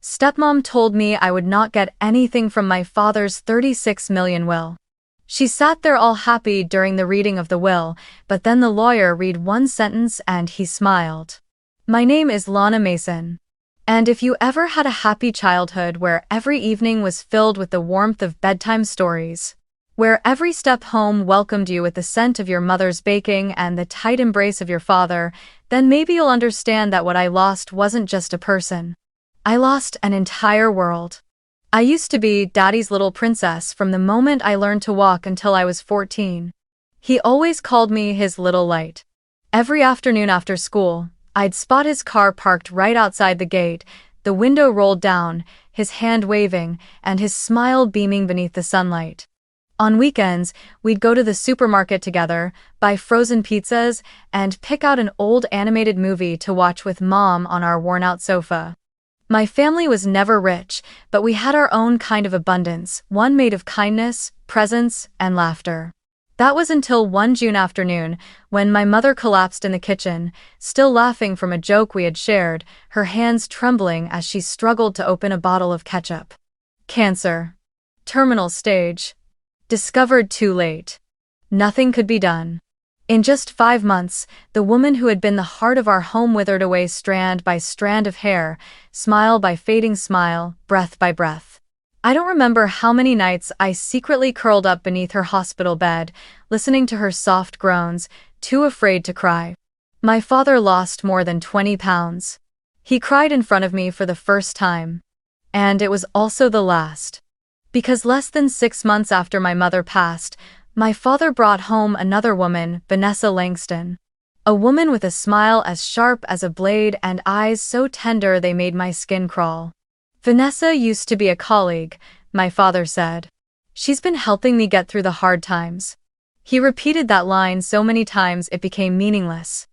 Stepmom told me I would not get anything from my father's 36 million will. She sat there all happy during the reading of the will, but then the lawyer read one sentence and he smiled. My name is Lana Mason. And if you ever had a happy childhood where every evening was filled with the warmth of bedtime stories, where every step home welcomed you with the scent of your mother's baking and the tight embrace of your father, then maybe you'll understand that what I lost wasn't just a person. I lost an entire world. I used to be Daddy's little princess from the moment I learned to walk until I was 14. He always called me his little light. Every afternoon after school, I'd spot his car parked right outside the gate, the window rolled down, his hand waving, and his smile beaming beneath the sunlight. On weekends, we'd go to the supermarket together, buy frozen pizzas, and pick out an old animated movie to watch with Mom on our worn-out sofa. My family was never rich, but we had our own kind of abundance, one made of kindness, presence, and laughter. That was until one June afternoon, when my mother collapsed in the kitchen, still laughing from a joke we had shared, her hands trembling as she struggled to open a bottle of ketchup. Cancer. Terminal stage. Discovered too late. Nothing could be done. In just 5 months, the woman who had been the heart of our home withered away strand by strand of hair, smile by fading smile, breath by breath. I don't remember how many nights I secretly curled up beneath her hospital bed, listening to her soft groans, too afraid to cry. My father lost more than 20 pounds. He cried in front of me for the first time. And it was also the last. Because less than 6 months after my mother passed, my father brought home another woman, Vanessa Langston. A woman with a smile as sharp as a blade and eyes so tender they made my skin crawl. Vanessa used to be a colleague, my father said. She's been helping me get through the hard times. He repeated that line so many times it became meaningless.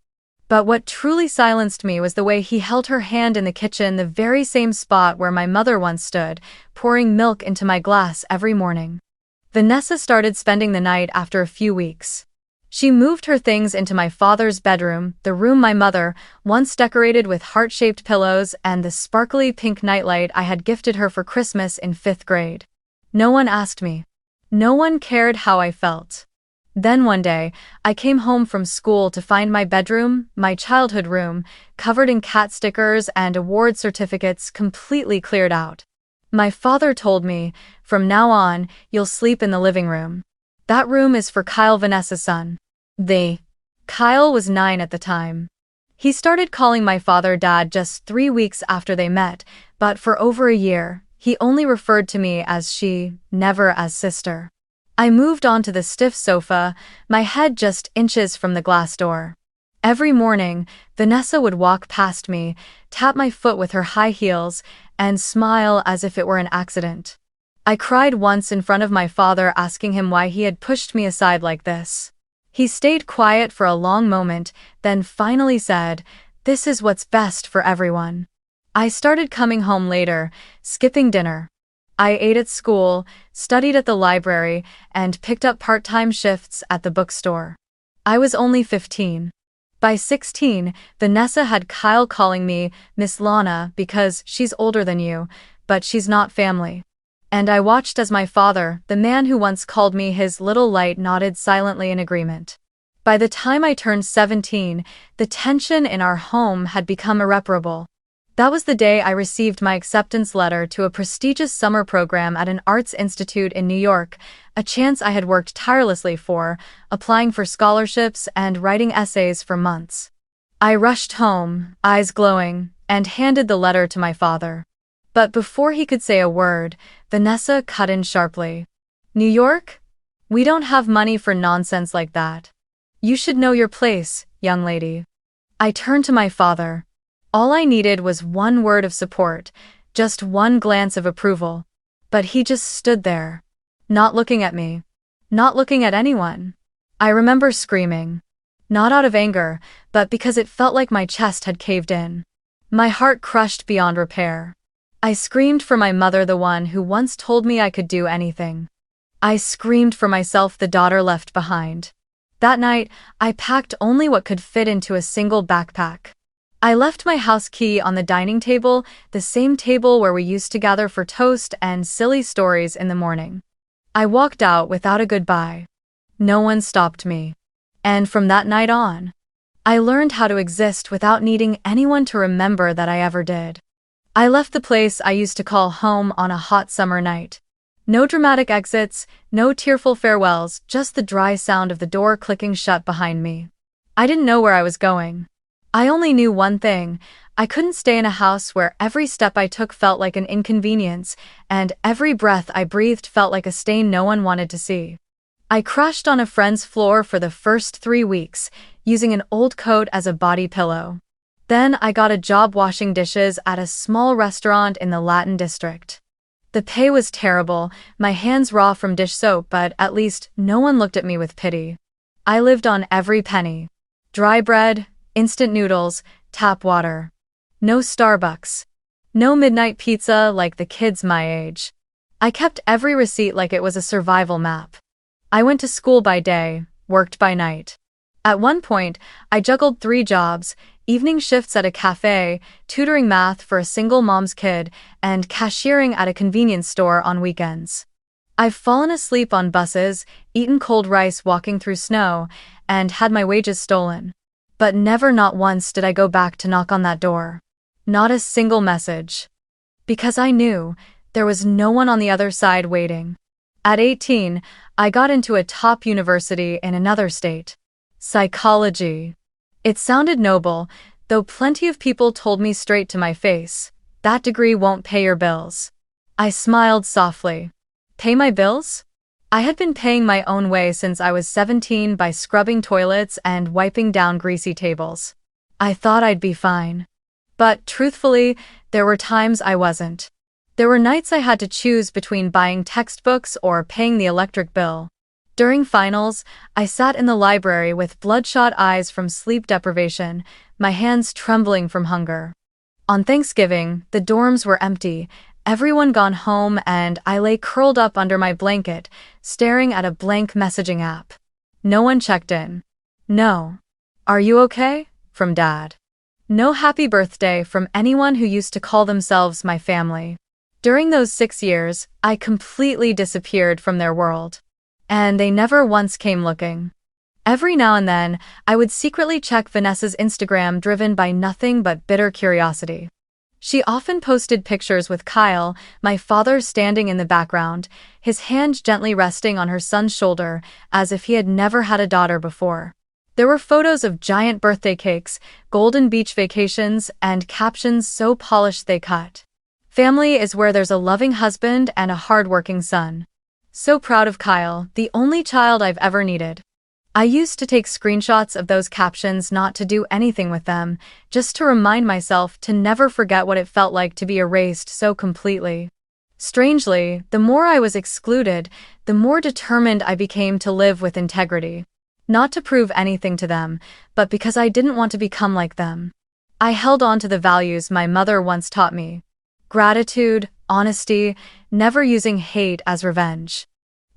But what truly silenced me was the way he held her hand in the kitchen, the very same spot where my mother once stood, pouring milk into my glass every morning. Vanessa started spending the night after a few weeks. She moved her things into my father's bedroom, the room my mother, once decorated with heart-shaped pillows and the sparkly pink nightlight I had gifted her for Christmas in 5th grade. No one asked me. No one cared how I felt. Then one day, I came home from school to find my bedroom, my childhood room, covered in cat stickers and award certificates completely cleared out. My father told me, from now on, you'll sleep in the living room. That room is for Kyle, Vanessa's son. Kyle was 9 at the time. He started calling my father Dad just 3 weeks after they met, but for over a year, he only referred to me as she, never as sister. I moved onto the stiff sofa, my head just inches from the glass door. Every morning, Vanessa would walk past me, tap my foot with her high heels, and smile as if it were an accident. I cried once in front of my father asking him why he had pushed me aside like this. He stayed quiet for a long moment, then finally said, "This is what's best for everyone." I started coming home later, skipping dinner. I ate at school, studied at the library, and picked up part-time shifts at the bookstore. I was only 15. By 16, Vanessa had Kyle calling me Miss Lana because she's older than you, but she's not family. And I watched as my father, the man who once called me his little light, nodded silently in agreement. By the time I turned 17, the tension in our home had become irreparable. That was the day I received my acceptance letter to a prestigious summer program at an arts institute in New York, a chance I had worked tirelessly for, applying for scholarships and writing essays for months. I rushed home, eyes glowing, and handed the letter to my father. But before he could say a word, Vanessa cut in sharply. "New York? We don't have money for nonsense like that. You should know your place, young lady." I turned to my father. All I needed was one word of support, just one glance of approval. But he just stood there, not looking at me, not looking at anyone. I remember screaming. Not out of anger, but because it felt like my chest had caved in. My heart crushed beyond repair. I screamed for my mother, the one who once told me I could do anything. I screamed for myself, the daughter left behind. That night, I packed only what could fit into a single backpack. I left my house key on the dining table, the same table where we used to gather for toast and silly stories in the morning. I walked out without a goodbye. No one stopped me. And from that night on, I learned how to exist without needing anyone to remember that I ever did. I left the place I used to call home on a hot summer night. No dramatic exits, no tearful farewells, just the dry sound of the door clicking shut behind me. I didn't know where I was going. I only knew one thing: I couldn't stay in a house where every step I took felt like an inconvenience, and every breath I breathed felt like a stain no one wanted to see. I crashed on a friend's floor for the first 3 weeks, using an old coat as a body pillow. Then I got a job washing dishes at a small restaurant in the Latin district. The pay was terrible, my hands raw from dish soap, but at least no one looked at me with pity. I lived on every penny. Dry bread, instant noodles, tap water. No Starbucks. No midnight pizza like the kids my age. I kept every receipt like it was a survival map. I went to school by day, worked by night. At one point, I juggled 3 jobs: evening shifts at a cafe, tutoring math for a single mom's kid, and cashiering at a convenience store on weekends. I've fallen asleep on buses, eaten cold rice walking through snow, and had my wages stolen. But never, not once, did I go back to knock on that door. Not a single message. Because I knew there was no one on the other side waiting. At 18, I got into a top university in another state. Psychology. It sounded noble, though plenty of people told me straight to my face, "That degree won't pay your bills." I smiled softly. Pay my bills? I had been paying my own way since I was 17 by scrubbing toilets and wiping down greasy tables. I thought I'd be fine. But, truthfully, there were times I wasn't. There were nights I had to choose between buying textbooks or paying the electric bill. During finals, I sat in the library with bloodshot eyes from sleep deprivation, my hands trembling from hunger. On Thanksgiving, the dorms were empty, everyone gone home, and I lay curled up under my blanket, staring at a blank messaging app. No one checked in. No. "Are you okay?" from Dad. No happy birthday from anyone who used to call themselves my family. During those 6 years, I completely disappeared from their world. And they never once came looking. Every now and then, I would secretly check Vanessa's Instagram, driven by nothing but bitter curiosity. She often posted pictures with Kyle, my father, standing in the background, his hand gently resting on her son's shoulder, as if he had never had a daughter before. There were photos of giant birthday cakes, golden beach vacations, and captions so polished they cut. "Family is where there's a loving husband and a hard-working son." So proud of Kyle, the only child I've ever needed. I used to take screenshots of those captions, not to do anything with them, just to remind myself to never forget what it felt like to be erased so completely. Strangely, the more I was excluded, the more determined I became to live with integrity. Not to prove anything to them, but because I didn't want to become like them. I held on to the values my mother once taught me: gratitude, honesty, never using hate as revenge.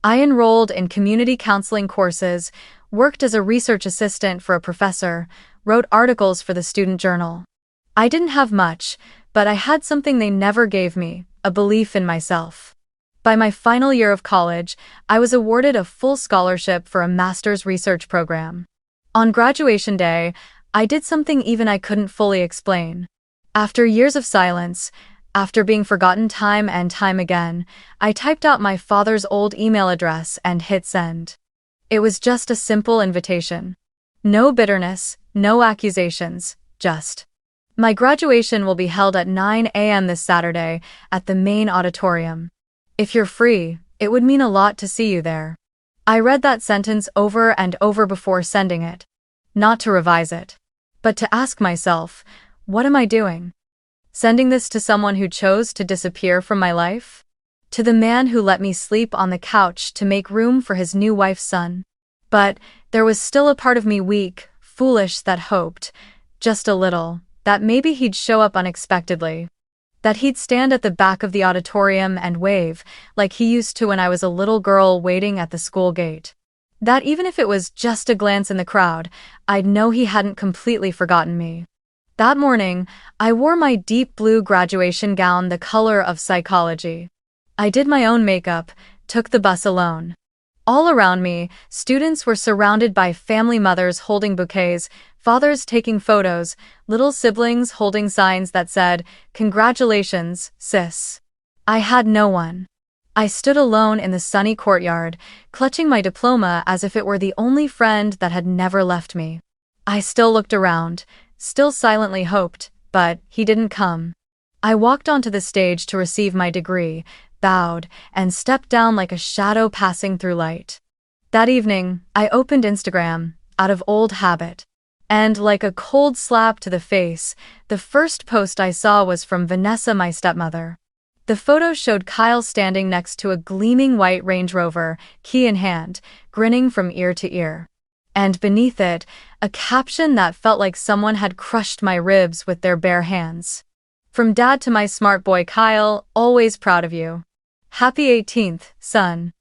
I enrolled in community counseling courses, worked as a research assistant for a professor, wrote articles for the student journal. I didn't have much, but I had something they never gave me: a belief in myself. By my final year of college, I was awarded a full scholarship for a master's research program. On graduation day, I did something even I couldn't fully explain. After years of silence, after being forgotten time and time again, I typed out my father's old email address and hit send. It was just a simple invitation. No bitterness, no accusations, just: "My graduation will be held at 9 a.m. this Saturday at the main auditorium. If you're free, it would mean a lot to see you there." I read that sentence over and over before sending it. Not to revise it, but to ask myself, what am I doing? Sending this to someone who chose to disappear from my life? To the man who let me sleep on the couch to make room for his new wife's son? But there was still a part of me, weak, foolish, that hoped, just a little, that maybe he'd show up unexpectedly. That he'd stand at the back of the auditorium and wave, like he used to when I was a little girl waiting at the school gate. That even if it was just a glance in the crowd, I'd know he hadn't completely forgotten me. That morning, I wore my deep blue graduation gown the color of psychology. I did my own makeup, took the bus alone. All around me, students were surrounded by family mothers holding bouquets, fathers taking photos, little siblings holding signs that said, "Congratulations, sis." I had no one. I stood alone in the sunny courtyard, clutching my diploma as if it were the only friend that had never left me. I still looked around, still silently hoped, but he didn't come. I walked onto the stage to receive my degree, bowed, and stepped down like a shadow passing through light. That evening, I opened Instagram, out of old habit. And like a cold slap to the face, the first post I saw was from Vanessa, my stepmother. The photo showed Kyle standing next to a gleaming white Range Rover, key in hand, grinning from ear to ear. And beneath it, a caption that felt like someone had crushed my ribs with their bare hands. "From Dad to my smart boy Kyle, always proud of you. Happy 18th, son."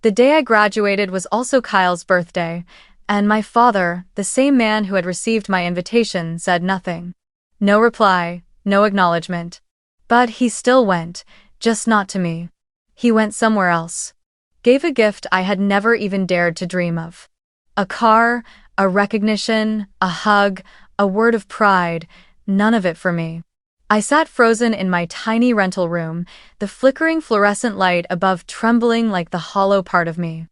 The day I graduated was also Kyle's birthday, and my father, the same man who had received my invitation, said nothing. No reply, no acknowledgement. But he still went, just not to me. He went somewhere else. Gave a gift I had never even dared to dream of. A car, a recognition, a hug, a word of pride, none of it for me. I sat frozen in my tiny rental room, the flickering fluorescent light above trembling like the hollow part of me.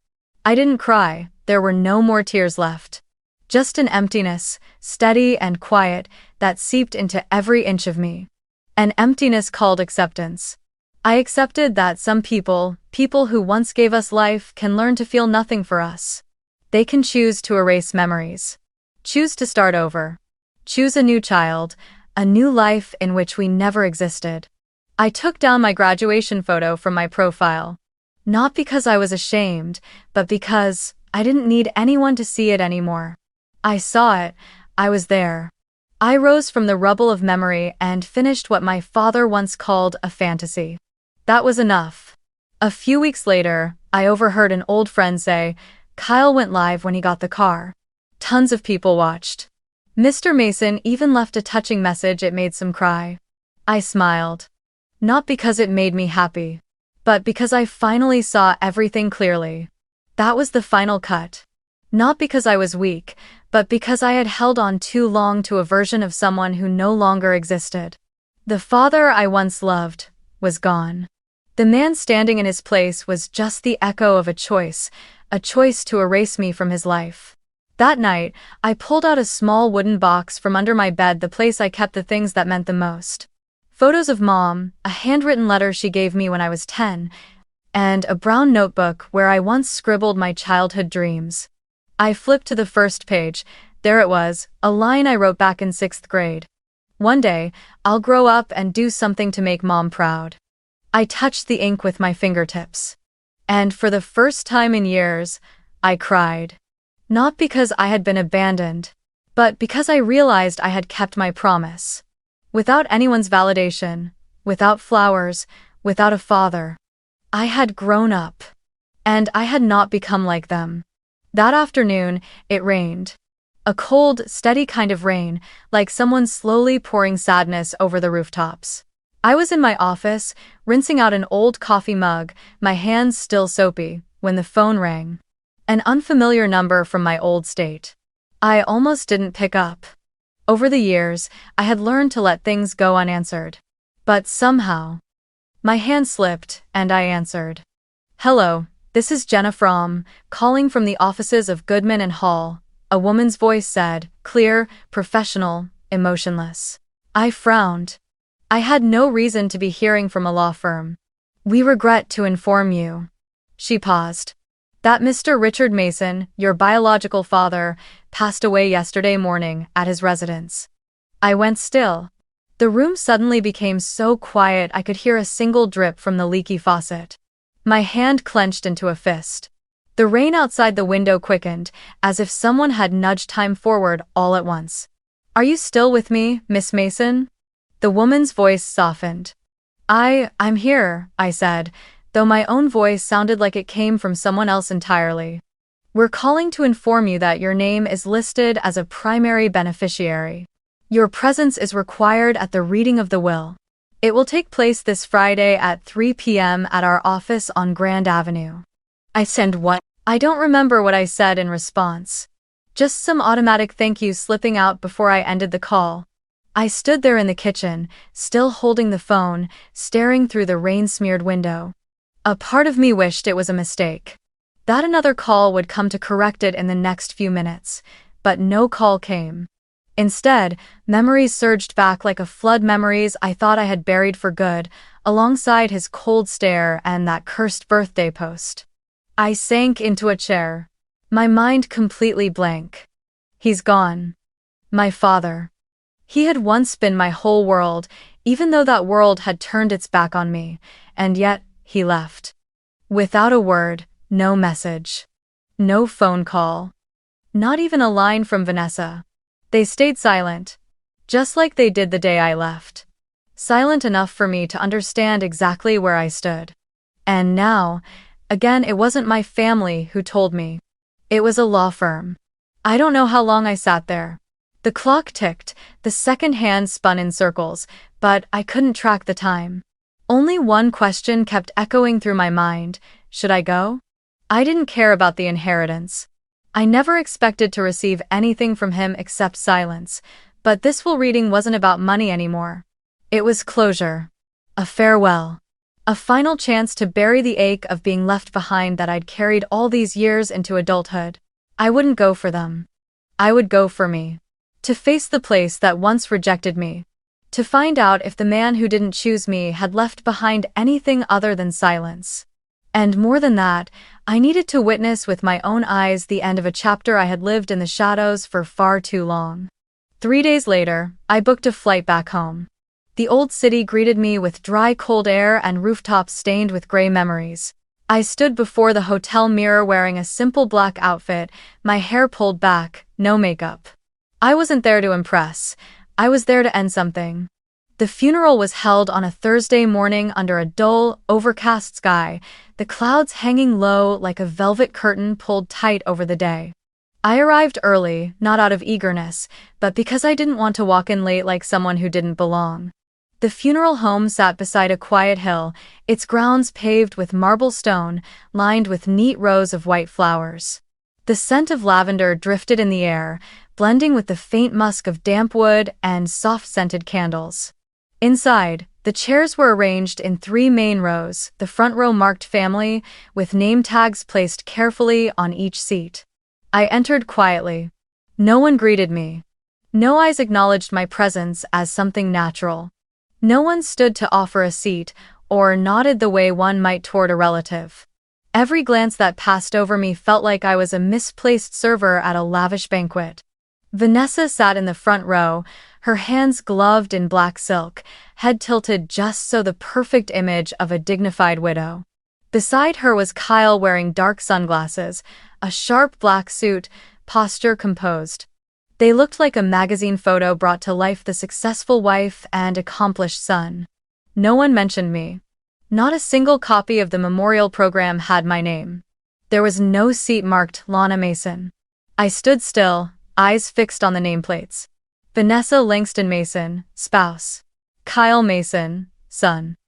I didn't cry, there were no more tears left. Just an emptiness, steady and quiet, that seeped into every inch of me. An emptiness called acceptance. I accepted that some people who once gave us life, can learn to feel nothing for us. They can choose to erase memories. Choose to start over. Choose a new child, a new life in which we never existed. I took down my graduation photo from my profile. Not because I was ashamed, but because I didn't need anyone to see it anymore. I saw it, I was there. I rose from the rubble of memory and finished what my father once called a fantasy. That was enough. A few weeks later, I overheard an old friend say, "Kyle went live when he got the car." Tons of people watched. Mr. Mason even left a touching message. It made some cry. I smiled. Not because it made me happy, but because I finally saw everything clearly. That was the final cut. Not because I was weak, but because I had held on too long to a version of someone who no longer existed. The father I once loved was gone. The man standing in his place was just the echo of a choice to erase me from his life. That night, I pulled out a small wooden box from under my bed, the place I kept the things that meant the most. Photos of Mom, a handwritten letter she gave me when I was 10, and a brown notebook where I once scribbled my childhood dreams. I flipped to the first page. There it was, a line I wrote back in 6th grade. "One day, I'll grow up and do something to make Mom proud." I touched the ink with my fingertips. And for the first time in years, I cried. Not because I had been abandoned, but because I realized I had kept my promise. Without anyone's validation, without flowers, without a father. I had grown up. And I had not become like them. That afternoon, it rained. A cold, steady kind of rain, like someone slowly pouring sadness over the rooftops. I was in my office, rinsing out an old coffee mug, my hands still soapy, when the phone rang. An unfamiliar number from my old state. I almost didn't pick up. Over the years, I had learned to let things go unanswered. But somehow, my hand slipped, and I answered. "Hello, this is Jenna from, calling from the offices of Goodman and Hall," a woman's voice said, clear, professional, emotionless. I frowned. I had no reason to be hearing from a law firm. "We regret to inform you." She paused. "That Mr. Richard Mason, your biological father, passed away yesterday morning at his residence." I went still. The room suddenly became so quiet I could hear a single drip from the leaky faucet. My hand clenched into a fist. The rain outside the window quickened, as if someone had nudged time forward all at once. "Are you still with me, Miss Mason?" The woman's voice softened. I'm here," I said, though my own voice sounded like it came from someone else entirely. "We're calling to inform you that your name is listed as a primary beneficiary. Your presence is required at the reading of the will. It will take place this Friday at 3 p.m. at our office on Grand Avenue. I send what? I don't remember what I said in response. Just some automatic thank you slipping out before I ended the call. I stood there in the kitchen, still holding the phone, staring through the rain-smeared window. A part of me wished it was a mistake, that another call would come to correct it in the next few minutes, but no call came. Instead, memories surged back like a flood, memories I thought I had buried for good, alongside his cold stare and that cursed birthday post. I sank into a chair, my mind completely blank. He's gone. My father. He had once been my whole world, even though that world had turned its back on me, and yet, he left. Without a word, no message. No phone call. Not even a line from Vanessa. They stayed silent, just like they did the day I left. Silent enough for me to understand exactly where I stood. And now, again, it wasn't my family who told me. It was a law firm. I don't know how long I sat there. The clock ticked, the second hand spun in circles, but I couldn't track the time. Only one question kept echoing through my mind: should I go? I didn't care about the inheritance. I never expected to receive anything from him except silence, but this will reading wasn't about money anymore. It was closure. A farewell. A final chance to bury the ache of being left behind that I'd carried all these years into adulthood. I wouldn't go for them. I would go for me. To face the place that once rejected me. To find out if the man who didn't choose me had left behind anything other than silence. And more than that, I needed to witness with my own eyes the end of a chapter I had lived in the shadows for far too long. 3 days later, I booked a flight back home. The old city greeted me with dry, cold air and rooftops stained with gray memories. I stood before the hotel mirror wearing a simple black outfit, my hair pulled back, no makeup. I wasn't there to impress. I was there to end something. The funeral was held on a Thursday morning under a dull, overcast sky, the clouds hanging low like a velvet curtain pulled tight over the day. I arrived early, not out of eagerness, but because I didn't want to walk in late like someone who didn't belong. The funeral home sat beside a quiet hill, its grounds paved with marble stone, lined with neat rows of white flowers. The scent of lavender drifted in the air, blending with the faint musk of damp wood and soft-scented candles. Inside, the chairs were arranged in 3 main rows, the front row marked family, with name tags placed carefully on each seat. I entered quietly. No one greeted me. No eyes acknowledged my presence as something natural. No one stood to offer a seat, or nodded the way one might toward a relative. Every glance that passed over me felt like I was a misplaced server at a lavish banquet. Vanessa sat in the front row, her hands gloved in black silk, head tilted just so, the perfect image of a dignified widow. Beside her was Kyle wearing dark sunglasses, a sharp black suit, posture composed. They looked like a magazine photo brought to life, the successful wife and accomplished son. No one mentioned me. Not a single copy of the memorial program had my name. There was no seat marked Lana Mason. I stood still, eyes fixed on the nameplates. Vanessa Langston Mason, spouse. Kyle Mason, son.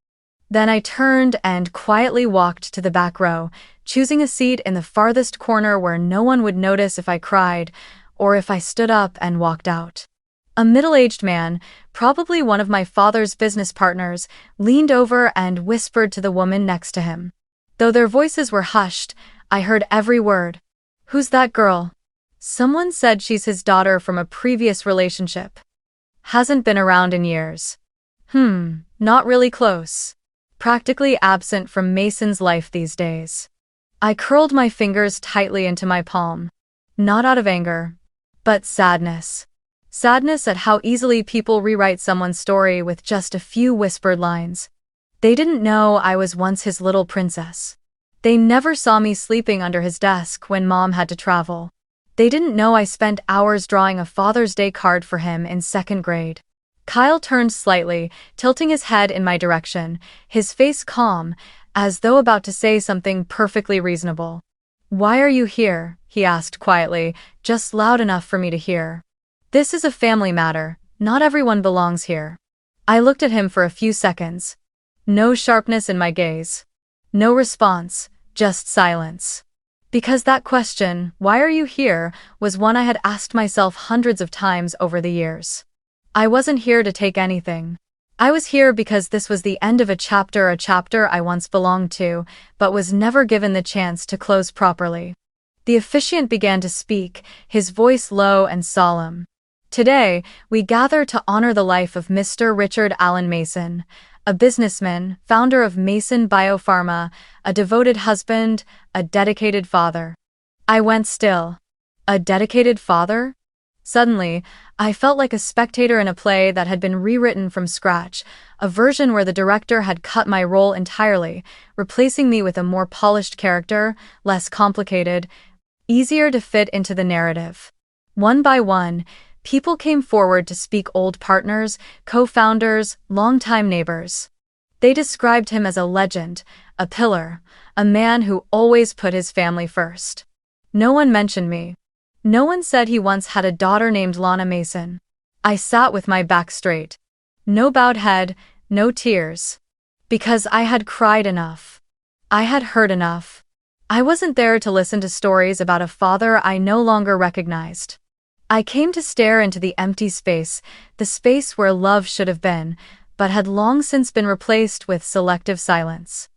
Then I turned and quietly walked to the back row, choosing a seat in the farthest corner where no one would notice if I cried, or if I stood up and walked out. A middle-aged man, probably one of my father's business partners, leaned over and whispered to the woman next to him. Though their voices were hushed, I heard every word. "Who's that girl?" Someone said she's his daughter from a previous relationship. Hasn't been around in years. Not really close. Practically absent from Mason's life these days. I curled my fingers tightly into my palm. Not out of anger, but sadness. Sadness at how easily people rewrite someone's story with just a few whispered lines. They didn't know I was once his little princess. They never saw me sleeping under his desk when Mom had to travel. They didn't know I spent hours drawing a Father's Day card for him in 2nd grade. Kyle turned slightly, tilting his head in my direction, his face calm, as though about to say something perfectly reasonable. "Why are you here?" he asked quietly, just loud enough for me to hear. "This is a family matter," Not everyone belongs here. I looked at him for a few seconds. No sharpness in my gaze. No response, just silence. Because that question, "Why are you here?" was one I had asked myself hundreds of times over the years. I wasn't here to take anything. I was here because this was the end of a chapter I once belonged to, but was never given the chance to close properly. The officiant began to speak, his voice low and solemn. Today, we gather to honor the life of Mr. Richard Allen Mason, a businessman, founder of Mason Biopharma, a devoted husband, a dedicated father. I went still. A dedicated father? Suddenly, I felt like a spectator in a play that had been rewritten from scratch, a version where the director had cut my role entirely, replacing me with a more polished character, less complicated, easier to fit into the narrative. One by one, people came forward to speak: old partners, co-founders, longtime neighbors. They described him as a legend, a pillar, a man who always put his family first. No one mentioned me. No one said he once had a daughter named Lana Mason. I sat with my back straight. No bowed head, no tears. Because I had cried enough. I had heard enough. I wasn't there to listen to stories about a father I no longer recognized. I came to stare into the empty space, the space where love should have been, but had long since been replaced with selective silence.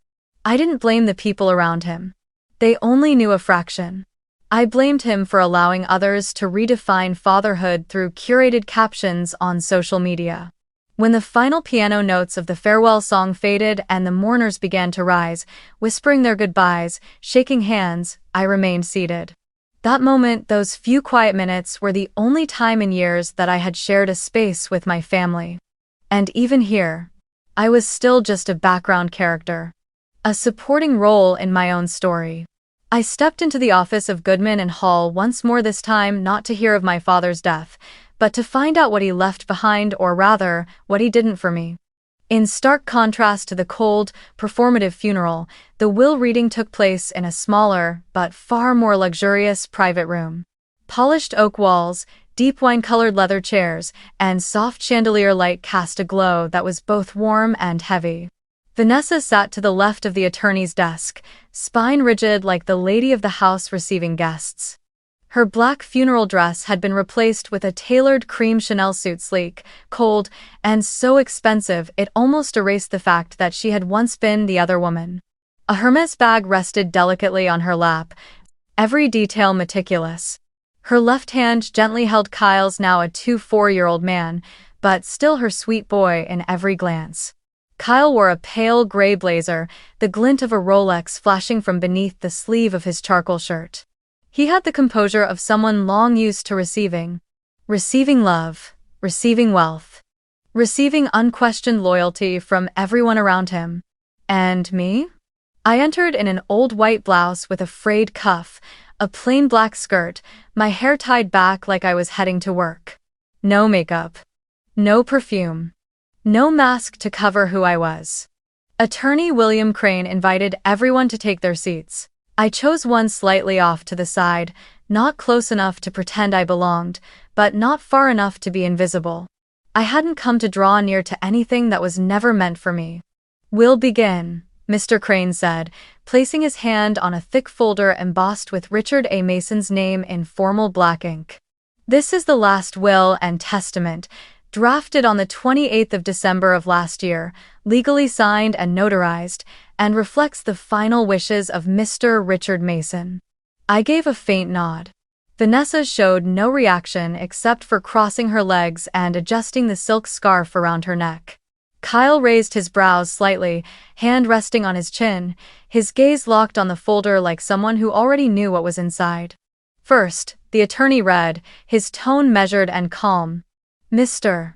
I didn't blame the people around him. They only knew a fraction. I blamed him for allowing others to redefine fatherhood through curated captions on social media. When the final piano notes of the farewell song faded and the mourners began to rise, whispering their goodbyes, shaking hands, I remained seated. That moment, those few quiet minutes, were the only time in years that I had shared a space with my family. And even here, I was still just a background character. A supporting role in my own story. I stepped into the office of Goodman and Hall once more, this time not to hear of my father's death, but to find out what he left behind, or rather, what he didn't for me. In stark contrast to the cold, performative funeral, the will reading took place in a smaller, but far more luxurious private room. Polished oak walls, deep wine-colored leather chairs, and soft chandelier light cast a glow that was both warm and heavy. Vanessa sat to the left of the attorney's desk, spine rigid like the lady of the house receiving guests. Her black funeral dress had been replaced with a tailored cream Chanel suit, sleek, cold, and so expensive it almost erased the fact that she had once been the other woman. A Hermes bag rested delicately on her lap, every detail meticulous. Her left hand gently held Kyle's, now a 4-year-old man, but still her sweet boy in every glance. Kyle wore a pale gray blazer, the glint of a Rolex flashing from beneath the sleeve of his charcoal shirt. He had the composure of someone long used to receiving love, receiving wealth, receiving unquestioned loyalty from everyone around him. And me? I entered in an old white blouse with a frayed cuff, a plain black skirt, my hair tied back like I was heading to work. No makeup. No perfume. No mask to cover who I was. Attorney William Crane invited everyone to take their seats. I chose one slightly off to the side, not close enough to pretend I belonged, but not far enough to be invisible. I hadn't come to draw near to anything that was never meant for me. "We'll begin," Mr. Crane said, placing his hand on a thick folder embossed with Richard A. Mason's name in formal black ink. "This is the last will and testament, drafted on the 28th of December of last year, legally signed and notarized, and reflects the final wishes of Mr. Richard Mason." I gave a faint nod. Vanessa showed no reaction except for crossing her legs and adjusting the silk scarf around her neck. Kyle raised his brows slightly, hand resting on his chin, his gaze locked on the folder like someone who already knew what was inside. First, the attorney read, his tone measured and calm. "Mr.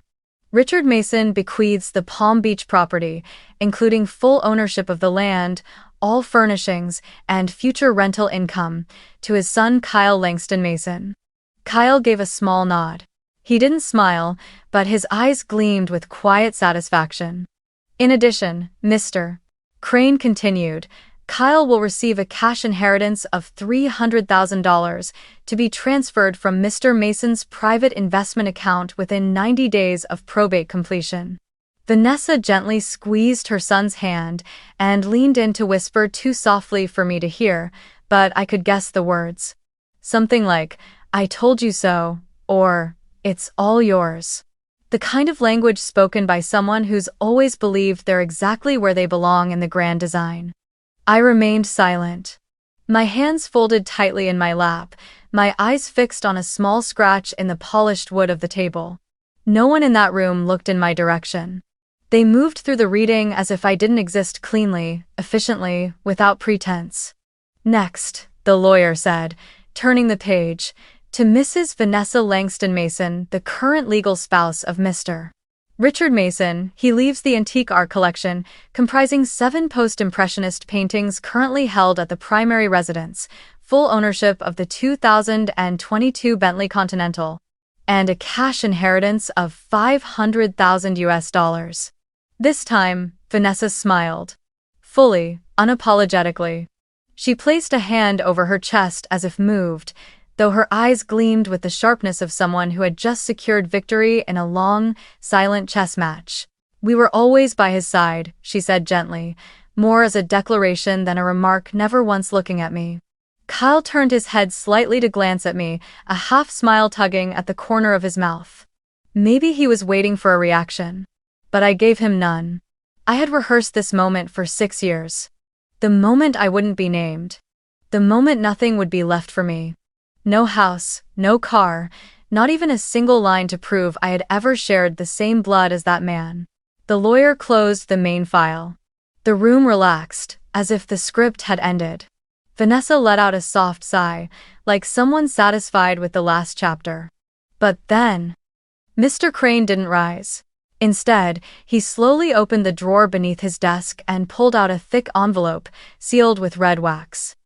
Richard Mason bequeaths the Palm Beach property, including full ownership of the land, all furnishings, and future rental income, to his son Kyle Langston Mason." Kyle gave a small nod. He didn't smile, but his eyes gleamed with quiet satisfaction. "In addition, Mr. Crane continued, Kyle will receive a cash inheritance of $300,000 to be transferred from Mr. Mason's private investment account within 90 days of probate completion. Vanessa gently squeezed her son's hand and leaned in to whisper too softly for me to hear, but I could guess the words. Something like, "I told you so," or, "It's all yours." The kind of language spoken by someone who's always believed they're exactly where they belong in the grand design. I remained silent. My hands folded tightly in my lap, my eyes fixed on a small scratch in the polished wood of the table. No one in that room looked in my direction. They moved through the reading as if I didn't exist cleanly, efficiently, without pretense. "Next," the lawyer said, turning the page, "to Mrs. Vanessa Langston Mason, the current legal spouse of Mr. Richard Mason. He leaves the antique art collection, comprising 7 post-impressionist paintings currently held at the primary residence, full ownership of the 2022 Bentley Continental, and a cash inheritance of $500,000. This time, Vanessa smiled. Fully, unapologetically. She placed a hand over her chest as if moved, though her eyes gleamed with the sharpness of someone who had just secured victory in a long, silent chess match. "We were always by his side," she said gently, more as a declaration than a remark, never once looking at me. Kyle turned his head slightly to glance at me, a half-smile tugging at the corner of his mouth. Maybe he was waiting for a reaction. But I gave him none. I had rehearsed this moment for 6 years. The moment I wouldn't be named. The moment nothing would be left for me. No house, no car, not even a single line to prove I had ever shared the same blood as that man. The lawyer closed the main file. The room relaxed, as if the script had ended. Vanessa let out a soft sigh, like someone satisfied with the last chapter. But then, Mr. Crane didn't rise. Instead, he slowly opened the drawer beneath his desk and pulled out a thick envelope, sealed with red wax.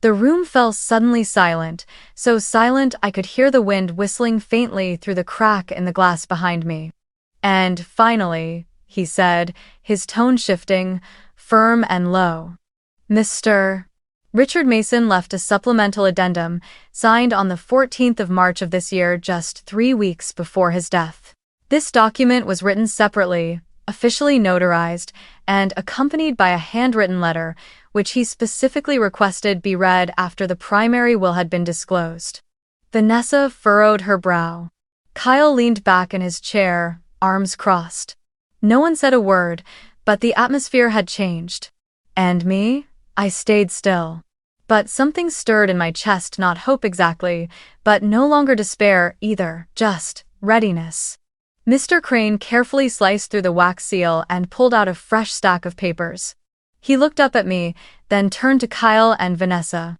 The room fell suddenly silent, so silent I could hear the wind whistling faintly through the crack in the glass behind me. "And finally," he said, his tone shifting, firm and low. "Mr. Richard Mason left a supplemental addendum, signed on the 14th of March of this year, just 3 weeks before his death. This document was written separately, officially notarized, and accompanied by a handwritten letter, which he specifically requested be read after the primary will had been disclosed." Vanessa furrowed her brow. Kyle leaned back in his chair, arms crossed. No one said a word, but the atmosphere had changed. And me? I stayed still. But something stirred in my chest, not hope exactly, but no longer despair either, just readiness. Mr. Crane carefully sliced through the wax seal and pulled out a fresh stack of papers. He looked up at me, then turned to Kyle and Vanessa.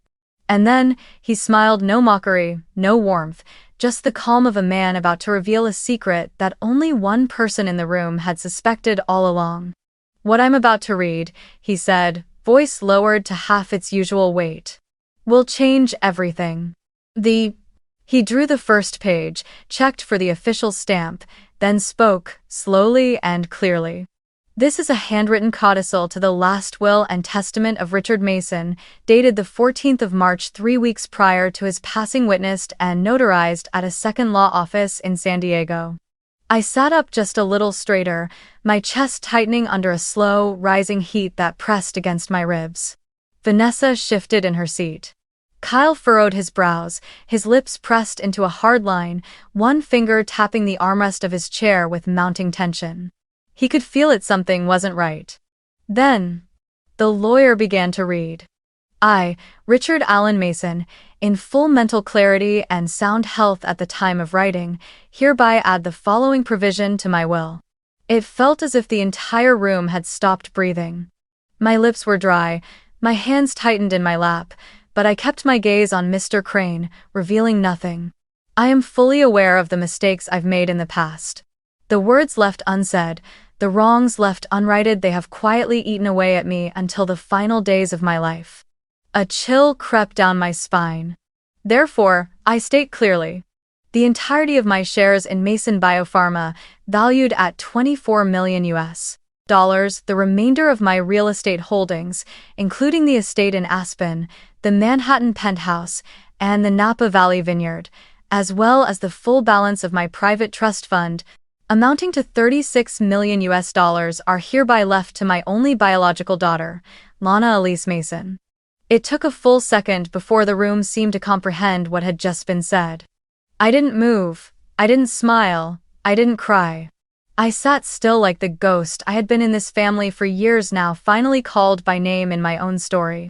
And then, he smiled, no mockery, no warmth, just the calm of a man about to reveal a secret that only one person in the room had suspected all along. "What I'm about to read," he said, voice lowered to half its usual weight, "will change everything." He drew the first page, checked for the official stamp, then spoke, slowly and clearly. "This is a handwritten codicil to the last will and testament of Richard Mason, dated the 14th of March, 3 weeks prior to his passing, witnessed and notarized at a second law office in San Diego." I sat up just a little straighter, my chest tightening under a slow, rising heat that pressed against my ribs. Vanessa shifted in her seat. Kyle furrowed his brows, his lips pressed into a hard line, one finger tapping the armrest of his chair with mounting tension. He could feel it, something wasn't right. Then, the lawyer began to read. "I, Richard Allen Mason, in full mental clarity and sound health at the time of writing, hereby add the following provision to my will." It felt as if the entire room had stopped breathing. My lips were dry, my hands tightened in my lap, but I kept my gaze on Mr. Crane, revealing nothing. "I am fully aware of the mistakes I've made in the past. The words left unsaid, the wrongs left unrighted, they have quietly eaten away at me until the final days of my life." A chill crept down my spine. "Therefore, I state clearly, the entirety of my shares in Mason Biopharma, valued at $24 million US, the remainder of my real estate holdings, including the estate in Aspen, the Manhattan penthouse, and the Napa Valley vineyard, as well as the full balance of my private trust fund, amounting to $36 million are hereby left to my only biological daughter, Lana Elise Mason. It took a full second before the room seemed to comprehend what had just been said. I didn't move, I didn't smile, I didn't cry. I sat still like the ghost I had been in this family for years now, finally called by name in my own story.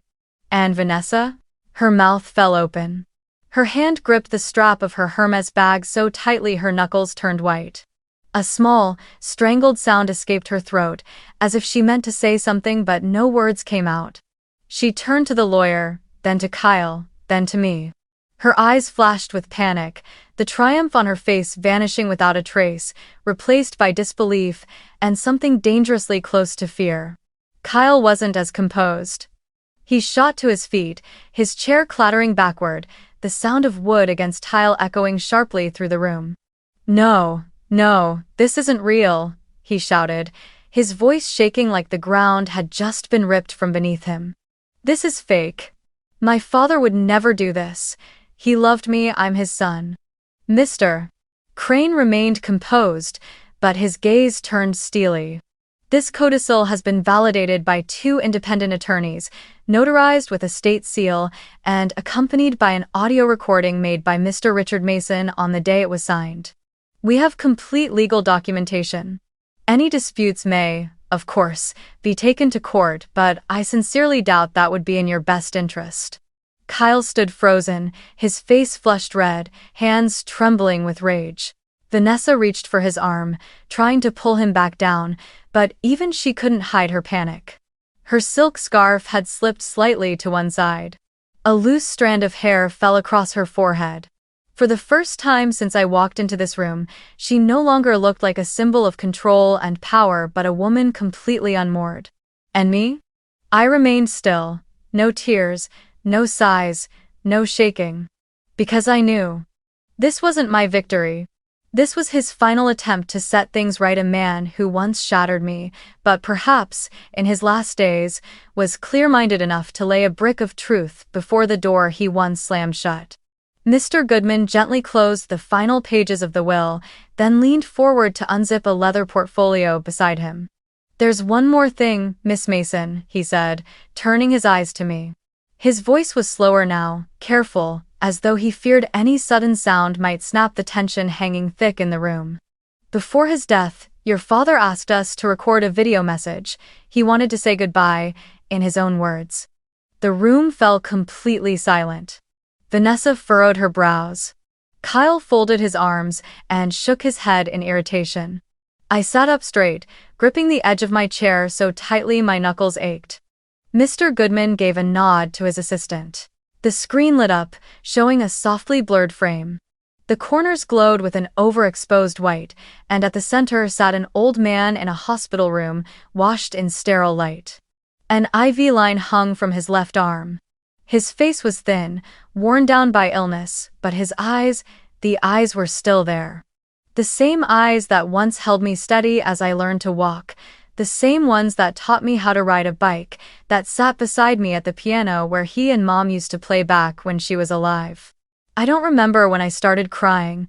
And Vanessa? Her mouth fell open. Her hand gripped the strap of her Hermes bag so tightly her knuckles turned white. A small, strangled sound escaped her throat, as if she meant to say something but no words came out. She turned to the lawyer, then to Kyle, then to me. Her eyes flashed with panic, the triumph on her face vanishing without a trace, replaced by disbelief and something dangerously close to fear. Kyle wasn't as composed. He shot to his feet, his chair clattering backward, the sound of wood against tile echoing sharply through the room. No, this isn't real, he shouted, his voice shaking like the ground had just been ripped from beneath him. This is fake. My father would never do this. He loved me, I'm his son. Mr. Crane remained composed, but his gaze turned steely. This codicil has been validated by 2 independent attorneys, notarized with a state seal, and accompanied by an audio recording made by Mr. Richard Mason on the day it was signed. We have complete legal documentation. Any disputes may, of course, be taken to court, but I sincerely doubt that would be in your best interest. Kyle stood frozen, his face flushed red, hands trembling with rage. Vanessa reached for his arm, trying to pull him back down, but even she couldn't hide her panic. Her silk scarf had slipped slightly to one side. A loose strand of hair fell across her forehead. For the first time since I walked into this room, she no longer looked like a symbol of control and power but a woman completely unmoored. And me? I remained still, no tears, no sighs, no shaking. Because I knew. This wasn't my victory. This was his final attempt to set things right, a man who once shattered me, but perhaps, in his last days, was clear-minded enough to lay a brick of truth before the door he once slammed shut. Mr. Goodman gently closed the final pages of the will, then leaned forward to unzip a leather portfolio beside him. "There's one more thing, Miss Mason," he said, turning his eyes to me. His voice was slower now, careful, as though he feared any sudden sound might snap the tension hanging thick in the room. "Before his death, your father asked us to record a video message. He wanted to say goodbye, in his own words." The room fell completely silent. Vanessa furrowed her brows. Kyle folded his arms and shook his head in irritation. I sat up straight, gripping the edge of my chair so tightly my knuckles ached. Mr. Goodman gave a nod to his assistant. The screen lit up, showing a softly blurred frame. The corners glowed with an overexposed white, and at the center sat an old man in a hospital room, washed in sterile light. An IV line hung from his left arm. His face was thin, worn down by illness, but his eyes, the eyes were still there. The same eyes that once held me steady as I learned to walk, the same ones that taught me how to ride a bike, that sat beside me at the piano where he and Mom used to play back when she was alive. I don't remember when I started crying,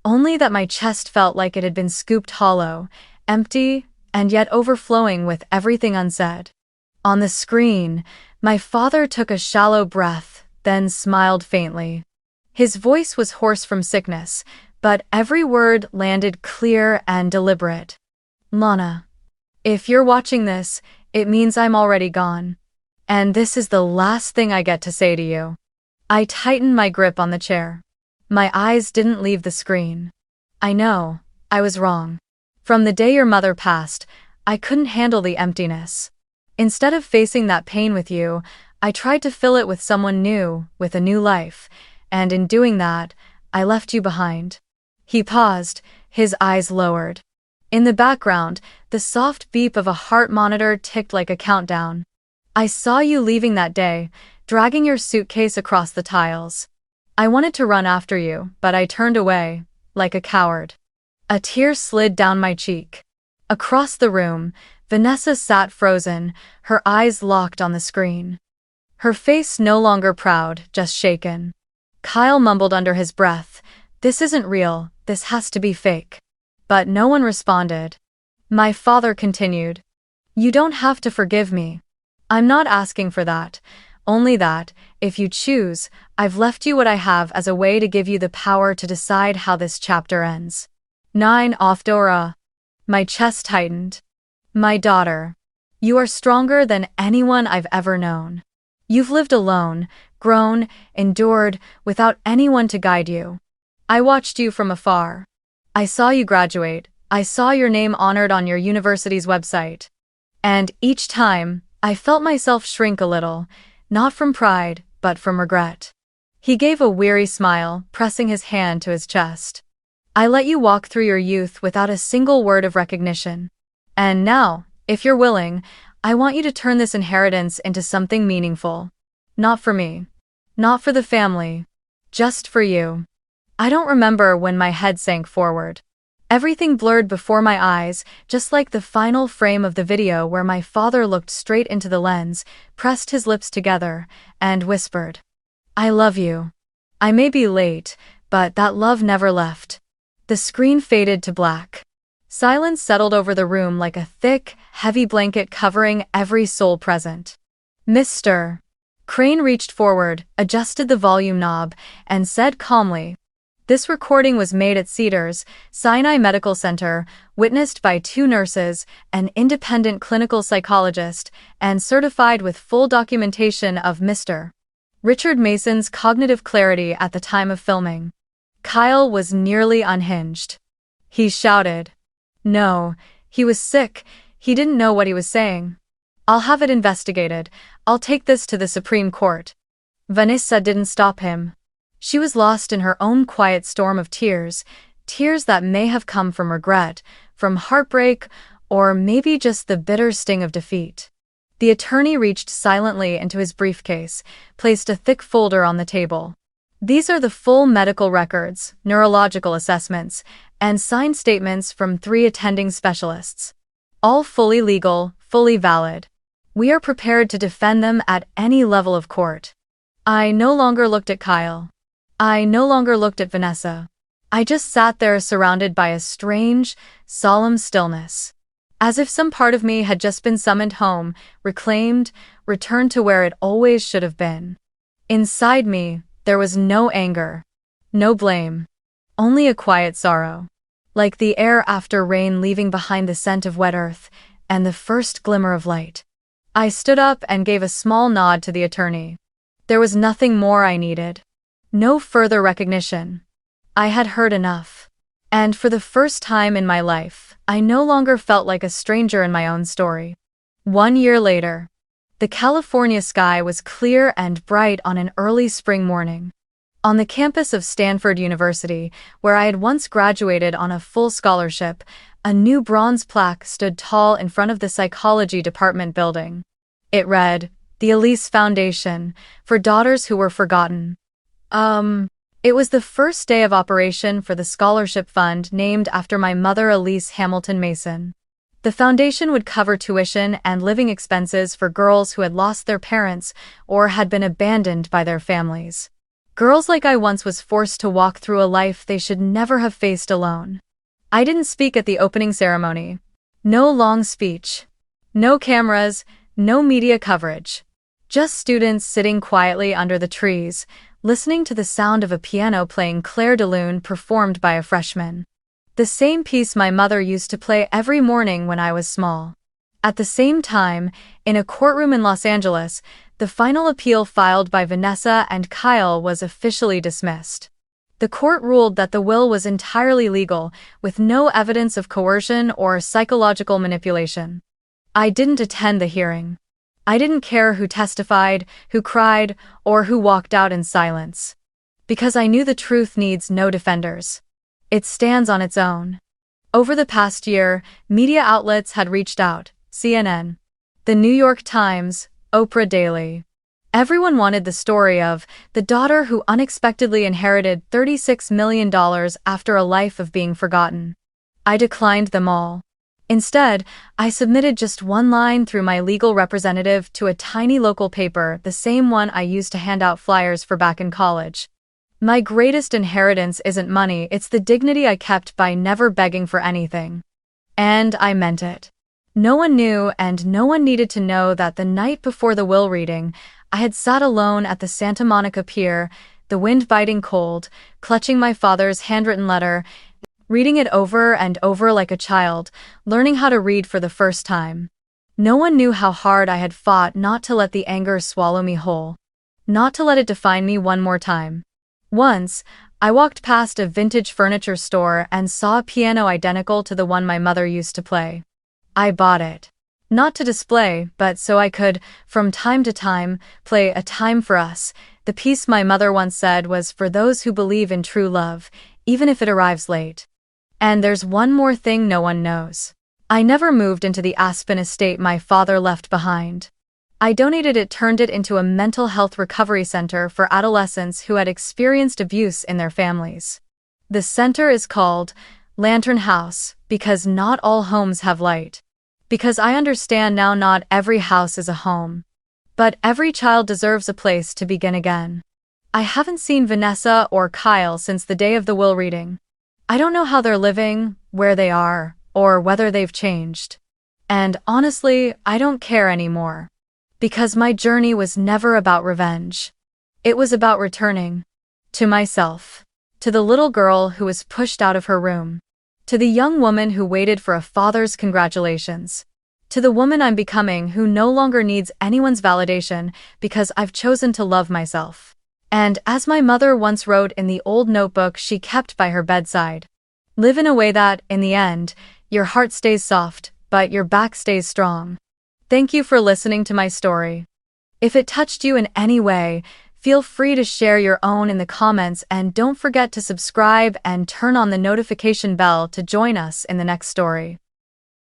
only that my chest felt like it had been scooped hollow, empty, and yet overflowing with everything unsaid. On the screen, my father took a shallow breath, then smiled faintly. His voice was hoarse from sickness, but every word landed clear and deliberate. "Lana, if you're watching this, it means I'm already gone. And this is the last thing I get to say to you." I tightened my grip on the chair. My eyes didn't leave the screen. I know, I was wrong. From the day your mother passed, I couldn't handle the emptiness. Instead of facing that pain with you, I tried to fill it with someone new, with a new life, and in doing that, I left you behind. He paused, his eyes lowered. In the background, the soft beep of a heart monitor ticked like a countdown. I saw you leaving that day, dragging your suitcase across the tiles. I wanted to run after you, but I turned away, like a coward. A tear slid down my cheek. Across the room, Vanessa sat frozen, her eyes locked on the screen. Her face no longer proud, just shaken. Kyle mumbled under his breath, "This isn't real, this has to be fake." But no one responded. My father continued, "You don't have to forgive me. I'm not asking for that. Only that, if you choose, I've left you what I have as a way to give you the power to decide how this chapter ends." 9 Off Dora. My chest tightened. My daughter. You are stronger than anyone I've ever known. You've lived alone, grown, endured, without anyone to guide you. I watched you from afar. I saw you graduate. I saw your name honored on your university's website. And each time, I felt myself shrink a little, not from pride, but from regret. He gave a weary smile, pressing his hand to his chest. I let you walk through your youth without a single word of recognition. And now, if you're willing, I want you to turn this inheritance into something meaningful. Not for me. Not for the family. Just for you. I don't remember when my head sank forward. Everything blurred before my eyes, just like the final frame of the video where my father looked straight into the lens, pressed his lips together, and whispered, "I love you." I may be late, but that love never left. The screen faded to black. Silence settled over the room like a thick, heavy blanket covering every soul present. "Mr." Crane reached forward, adjusted the volume knob, and said calmly, "This recording was made at Cedars Sinai Medical Center, witnessed by 2 nurses, an independent clinical psychologist, and certified with full documentation of Mr. Richard Mason's cognitive clarity at the time of filming." Kyle was nearly unhinged. He shouted, "No, he was sick, he didn't know what he was saying. I'll have it investigated, I'll take this to the Supreme Court." Vanessa didn't stop him. She was lost in her own quiet storm of tears, tears that may have come from regret, from heartbreak, or maybe just the bitter sting of defeat. The attorney reached silently into his briefcase, placed a thick folder on the table. "These are the full medical records, neurological assessments, and signed statements from 3 attending specialists. All fully legal, fully valid. We are prepared to defend them at any level of court." I no longer looked at Kyle. I no longer looked at Vanessa. I just sat there surrounded by a strange, solemn stillness. As if some part of me had just been summoned home, reclaimed, returned to where it always should have been. Inside me, there was no anger, no blame, only a quiet sorrow. Like the air after rain leaving behind the scent of wet earth, and the first glimmer of light. I stood up and gave a small nod to the attorney. There was nothing more I needed. No further recognition. I had heard enough. And for the first time in my life, I no longer felt like a stranger in my own story. 1 year later, the California sky was clear and bright on an early spring morning. On the campus of Stanford University, where I had once graduated on a full scholarship, a new bronze plaque stood tall in front of the psychology department building. It read, "The Elise Foundation, for Daughters Who Were Forgotten." It was the first day of operation for the scholarship fund named after my mother, Elise Hamilton Mason. The foundation would cover tuition and living expenses for girls who had lost their parents or had been abandoned by their families. Girls like I once was forced to walk through a life they should never have faced alone. I didn't speak at the opening ceremony. No long speech. No cameras, no media coverage. Just students sitting quietly under the trees, listening to the sound of a piano playing Clair de Lune performed by a freshman. The same piece my mother used to play every morning when I was small. At the same time, in a courtroom in Los Angeles, the final appeal filed by Vanessa and Kyle was officially dismissed. The court ruled that the will was entirely legal, with no evidence of coercion or psychological manipulation. I didn't attend the hearing. I didn't care who testified, who cried, or who walked out in silence. Because I knew the truth needs no defenders. It stands on its own. Over the past year, media outlets had reached out, CNN, The New York Times, Oprah Daily. Everyone wanted the story of the daughter who unexpectedly inherited $36 million after a life of being forgotten. I declined them all. Instead, I submitted just one line through my legal representative to a tiny local paper, the same one I used to hand out flyers for back in college. My greatest inheritance isn't money, it's the dignity I kept by never begging for anything. And I meant it. No one knew, and no one needed to know that the night before the will reading, I had sat alone at the Santa Monica Pier, the wind biting cold, clutching my father's handwritten letter, reading it over and over like a child, learning how to read for the first time. No one knew how hard I had fought not to let the anger swallow me whole. Not to let it define me one more time. Once, I walked past a vintage furniture store and saw a piano identical to the one my mother used to play. I bought it. Not to display, but so I could, from time to time, play A Time for Us. The piece my mother once said was for those who believe in true love, even if it arrives late. And there's one more thing no one knows. I never moved into the Aspen estate my father left behind. I donated it, turned it into a mental health recovery center for adolescents who had experienced abuse in their families. The center is called Lantern House because not all homes have light. Because I understand now not every house is a home. But every child deserves a place to begin again. I haven't seen Vanessa or Kyle since the day of the will reading. I don't know how they're living, where they are, or whether they've changed. And honestly, I don't care anymore. Because my journey was never about revenge. It was about returning. To myself. To the little girl who was pushed out of her room. To the young woman who waited for a father's congratulations. To the woman I'm becoming who no longer needs anyone's validation because I've chosen to love myself. And as my mother once wrote in the old notebook she kept by her bedside, live in a way that, in the end, your heart stays soft, but your back stays strong. Thank you for listening to my story. If it touched you in any way, feel free to share your own in the comments and don't forget to subscribe and turn on the notification bell to join us in the next story.